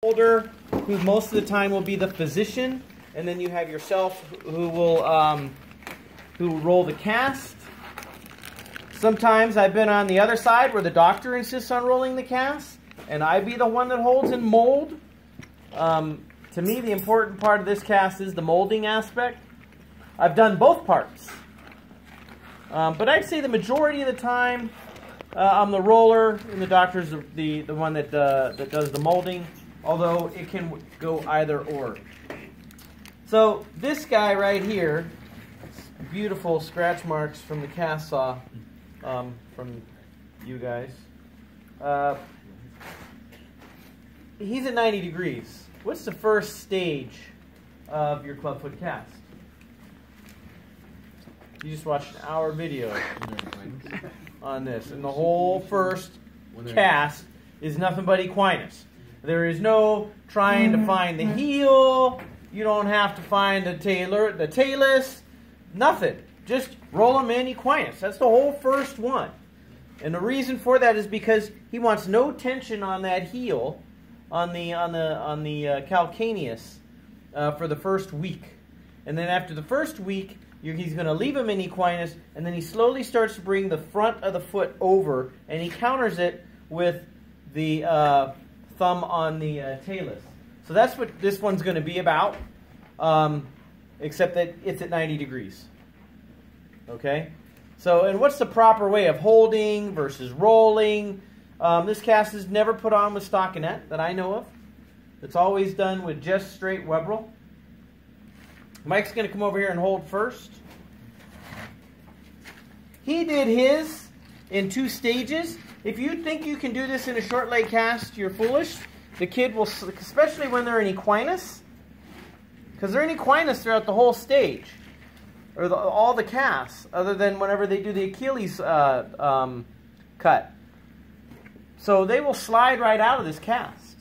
Holder, who most of the time will be the physician, and then you have yourself who will roll the cast. Sometimes I've been on the other side where the doctor insists on rolling the cast, and I be the one that holds and mold. To me, the important part of this cast is the molding aspect. I've done both parts, but I'd say the majority of the time I'm the roller, and the doctor's the one that does the molding. Although it can go either or. So this guy right here, beautiful scratch marks from the cast saw from you guys. He's at 90 degrees. What's the first stage of your clubfoot cast? You just watched an hour video on this, and the whole first cast is nothing but equinus. There is no trying to find the heel. You don't have to find the talus. Nothing. Just roll them in equinus. That's the whole first one. And the reason for that is because he wants no tension on that heel, on the calcaneus, for the first week. And then after the first week, he's going to leave him in equinus, and then he slowly starts to bring the front of the foot over, and he counters it with the thumb on the talus. So that's what this one's going to be about, except that it's at 90 degrees. Okay? So, and what's the proper way of holding versus rolling? This cast is never put on with stockinette that I know of. It's always done with just straight Weberl. Mike's going to come over here and hold first. He did his in 2 stages. If you think you can do this in a short leg cast, you're foolish. The kid will, especially when they're in equinus, because they're in equinus throughout the whole stage, or all the casts, other than whenever they do the Achilles cut. So they will slide right out of this cast.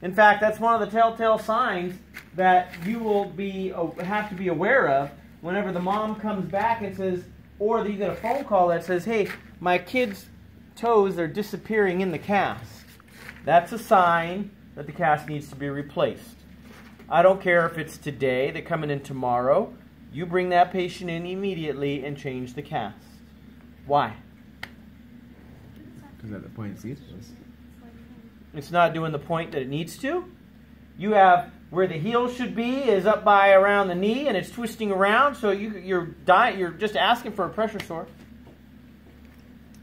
In fact, that's one of the telltale signs that you will have to be aware of whenever the mom comes back and says, or you get a phone call that says, hey, my kid's toes are disappearing in the cast. That's a sign that the cast needs to be replaced. I don't care if it's today, they're coming in tomorrow. You bring that patient in immediately and change the cast. Why? Because at the point it's useless. It's not doing the point that it needs to. You have where the heel should be is up by around the knee, and it's twisting around, so you're just asking for a pressure sore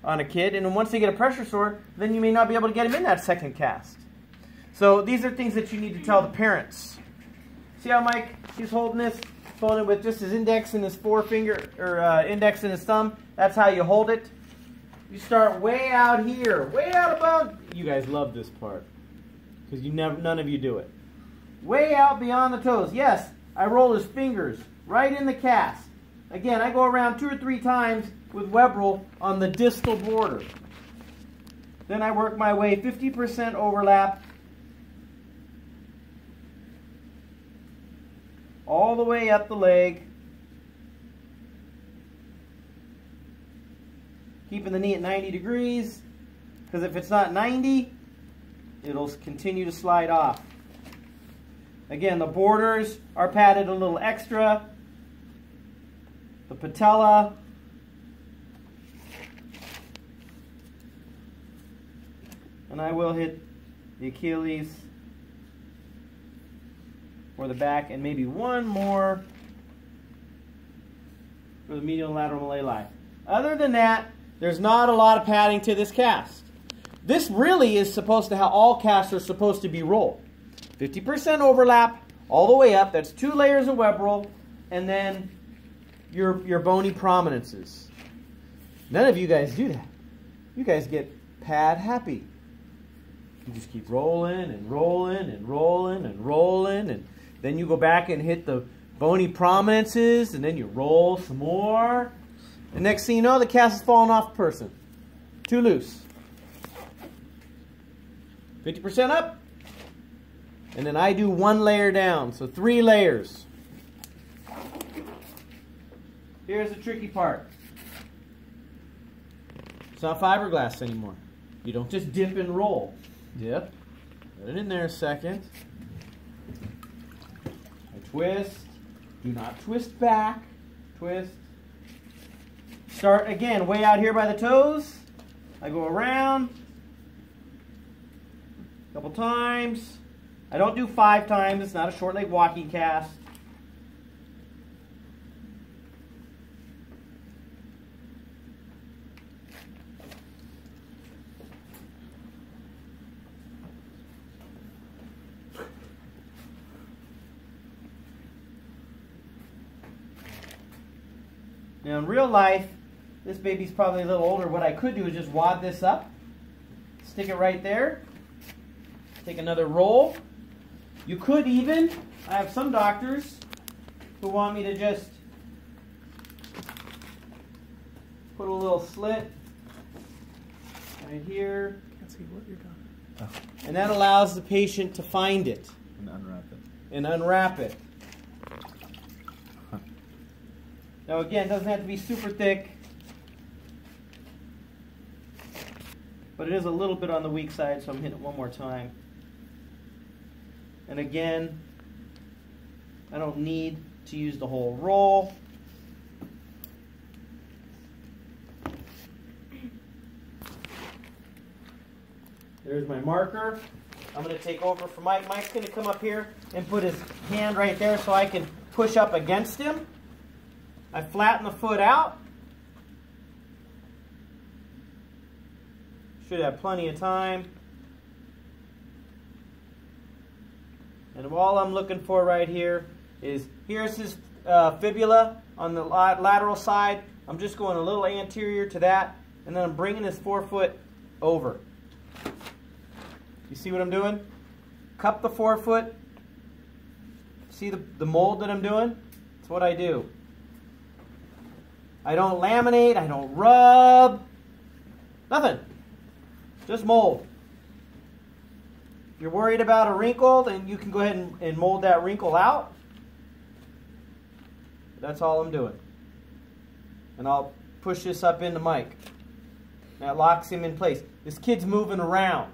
on a kid, and then once they get a pressure sore, then you may not be able to get him in that second cast. So these are things that you need to tell the parents. See how Mike, he's holding this, holding it with just his index and his forefinger, or index and his thumb. That's how you hold it. You start way out here, way out above. You guys love this part because none of you do it. Way out beyond the toes. Yes, I roll his fingers right in the cast. Again, I go around 2 or 3 times with Weberl on the distal border. Then I work my way 50% overlap all the way up the leg, keeping the knee at 90 degrees, because if it's not 90, it'll continue to slide off. Again, the borders are padded a little extra. The patella, and I will hit the Achilles or the back, and maybe one more for the medial and lateral malleoli. Other than that, there's not a lot of padding to this cast. This really is supposed to how all casts are supposed to be rolled. 50% overlap all the way up. That's 2 layers of Weberl, and then your bony prominences. None of you guys do that. You guys get pad happy. You just keep rolling and rolling and rolling and rolling, and then you go back and hit the bony prominences, and then you roll some more. And next thing you know, the cast is falling off the person. Too loose. 50% up. And then I do 1 layer down, so 3 layers. Here's the tricky part. It's not fiberglass anymore. You don't just dip and roll. Dip Put it in there a second. I twist. Do not twist back. Twist. Start again way out here by the toes. I go around a couple times. I don't do 5 times. It's not a short leg walking cast. Now in real life, this baby's probably a little older. What I could do is just wad this up, stick it right there, take another roll. You could even, I have some doctors who want me to just put a little slit right here. Can't see what you're doing. Oh. And that allows the patient to find it. And unwrap it. And unwrap it. Now again, it doesn't have to be super thick, but it is a little bit on the weak side, so I'm hitting it one more time. And again, I don't need to use the whole roll. There's my marker. I'm going to take over for Mike. Mike's going to come up here and put his hand right there so I can push up against him. I flatten the foot out. Should have plenty of time. And all I'm looking for right here is, here's his fibula on the lateral side. I'm just going a little anterior to that, and then I'm bringing his forefoot over. You see what I'm doing? Cup the forefoot. See the mold that I'm doing? That's what I do. I don't laminate, I don't rub, nothing. Just mold. If you're worried about a wrinkle, then you can go ahead and mold that wrinkle out. That's all I'm doing. And I'll push this up into Mike. That locks him in place. This kid's moving around.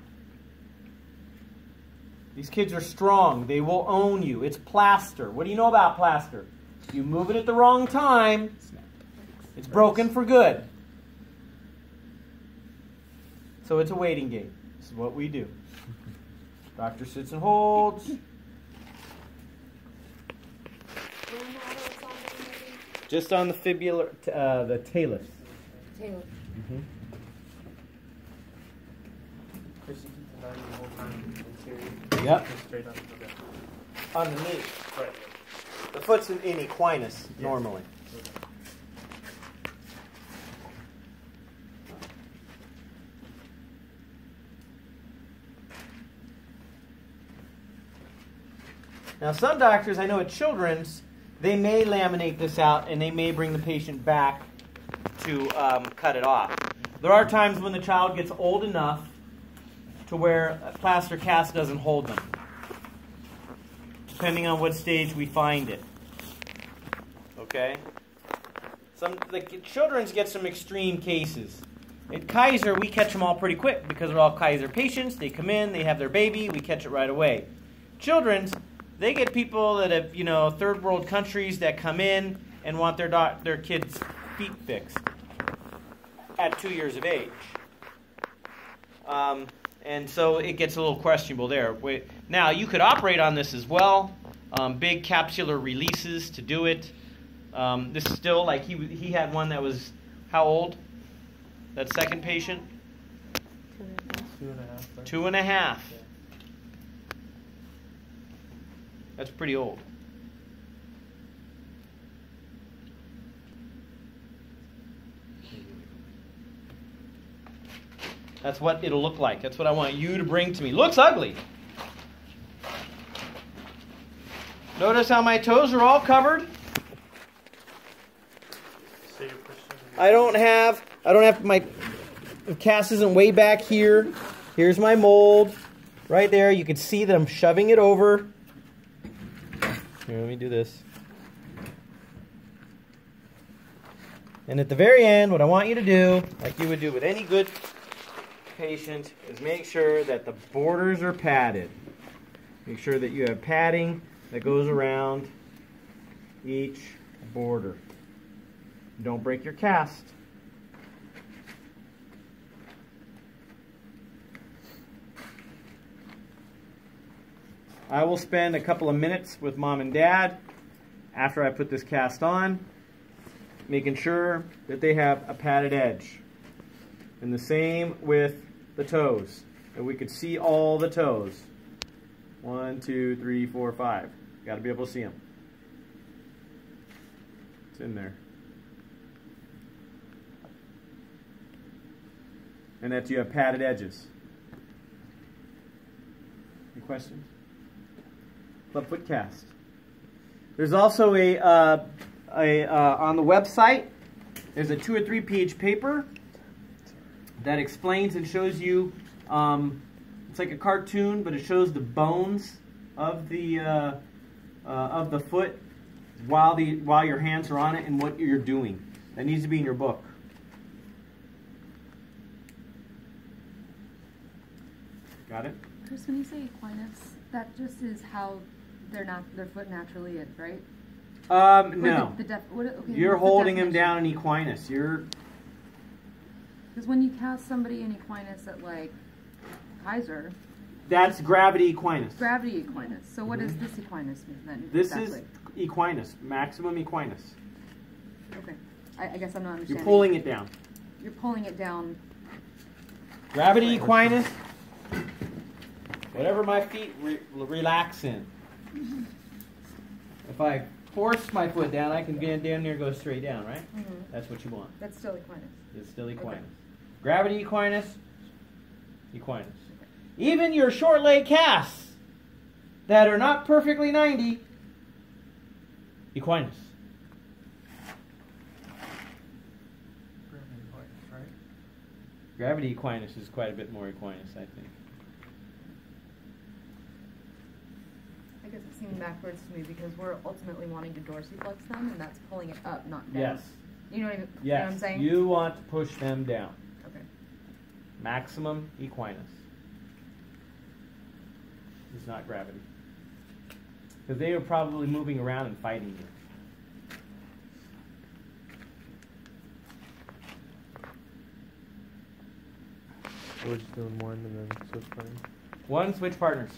These kids are strong. They will own you. It's plaster. What do you know about plaster? You move it at the wrong time, it's broken for good. So it's a waiting game. This is what we do. Doctor sits and holds. Just on the fibula, the talus. Talus. Mm-hmm. Yep. Straight up. Underneath. Right. The foot's in equinus normally. Now some doctors, I know at Children's, they may laminate this out and they may bring the patient back to cut it off. There are times when the child gets old enough to where a plaster cast doesn't hold them, depending on what stage we find it. Okay? The Children's get some extreme cases. At Kaiser, we catch them all pretty quick because they're all Kaiser patients. They come in, they have their baby, we catch it right away. Children's, they get people that have, third world countries that come in and want their kids' feet fixed at 2 years of age. And so it gets a little questionable there. Now, you could operate on this as well. Big capsular releases to do it. This is still, like he had one that was, how old? That second patient? 2.5. 2.5. Yeah. That's pretty old. That's what it'll look like. That's what I want you to bring to me. Looks ugly. Notice how my toes are all covered? I don't have my cast isn't way back here. Here's my mold right there. You can see that I'm shoving it over. Here, let me do this. And at the very end, what I want you to do, like you would do with any good patient is make sure that the borders are padded. Make sure that you have padding that goes around each border. Don't break your cast. I will spend a couple of minutes with Mom and Dad after I put this cast on, making sure that they have a padded edge. And the same with the toes, that we could see all the toes. 1, 2, 3, 4, 5. Got to be able to see them. It's in there. And that you have padded edges. Any questions? Clubfoot cast. There's also on the website, there's a 2 or 3 page paper that explains and shows you, it's like a cartoon, but it shows the bones of the foot while your hands are on it and what you're doing. That needs to be in your book. Got it? Chris, when you say equinus, that just is how their foot naturally is, right? No. Okay, you're holding him down in equinus. Because when you cast somebody in equinus at like Kaiser, that's gravity equinus. Gravity equinus. So what does this equinus mean then? This exactly? is equinus, maximum equinus. Okay. I guess I'm not understanding. You're pulling it down. You're pulling it down. Gravity equinus. Whatever my feet relax in. If I force my foot down, I can get down there and go straight down, right? Mm-hmm. That's what you want. That's still equinus. It's still equinus. Okay. Gravity equinus, equinus. Even your short leg casts that are not perfectly 90, equinus. Gravity equinus is quite a bit more equinus, I think. I guess it seemed backwards to me because we're ultimately wanting to dorsiflex them, and that's pulling it up, not down. Yes. You know what, Yes. you know what I'm saying? You want to push them down. Okay. Maximum equinus. It's not gravity. Because they are probably moving around and fighting you. We're just doing one and then switch partners. One, switch partners.